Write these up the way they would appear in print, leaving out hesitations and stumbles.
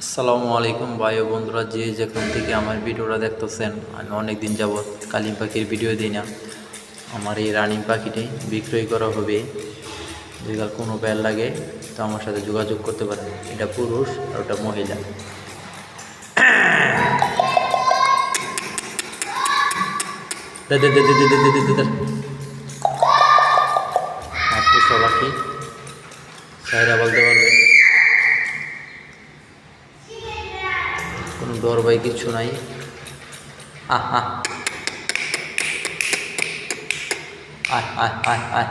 আসসালামু আলাইকুম ভাই ও বন্ধুরা, যে যেখান থেকে আমার ভিডিওটা দেখতেছেন। আমি অনেক দিন যাবৎ কালিম পাখির ভিডিও দিই না। আমার এই রানিং পাখিটি বিক্রয় করা হবে। যদি কোনো বেল লাগে তো আমার সাথে যোগাযোগ করতে পারেন। এটা পুরুষ আর ওটা মহিলা। পাখি সাইরা বলতে পারবে, কোনো ডর ভাই কিছু নাই। আহ আহ আয় আয় আয় আয়।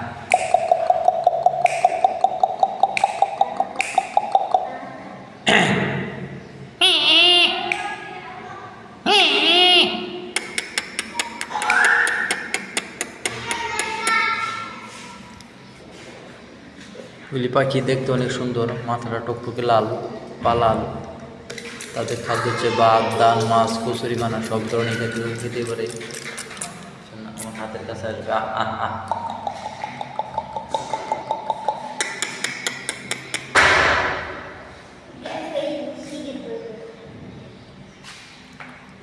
বুলি পাখি দেখতে অনেক সুন্দর, মাথাটা টকটকে লাল, পা লাল। তাদের খাদ্য হচ্ছে ভাত, ডাল, মাছ, কচুরি, বানা সব ধরনের খেতে পারে। আমার হাতের কাছে আসবে। আহ আহ আহ।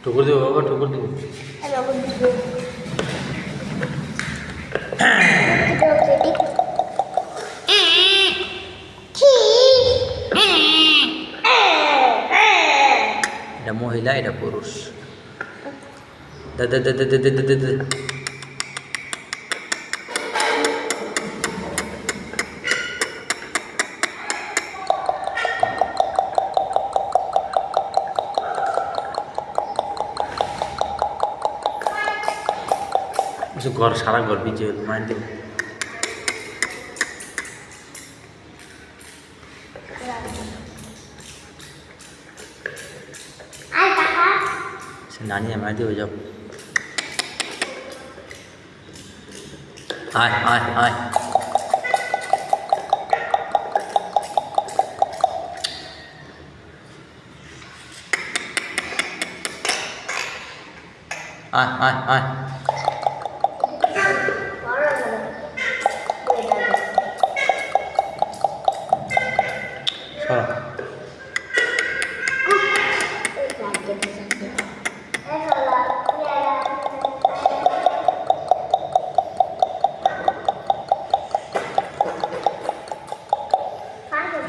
ঠুকুর দেবো বাবা, ঠুকুর দেবো। এটা মহিলা, এটা পুরুষ। ঘর সারা ঘর ভিজে মাইন্ড দেব। নানি আমার দিয়ে হয়ে যাব। আয় আয় আয়। আয় আয় আয়।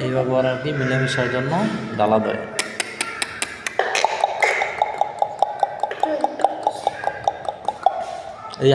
এইভাবে ওরা আর কি মিলেমিশার জন্য ডালা দেয়। এই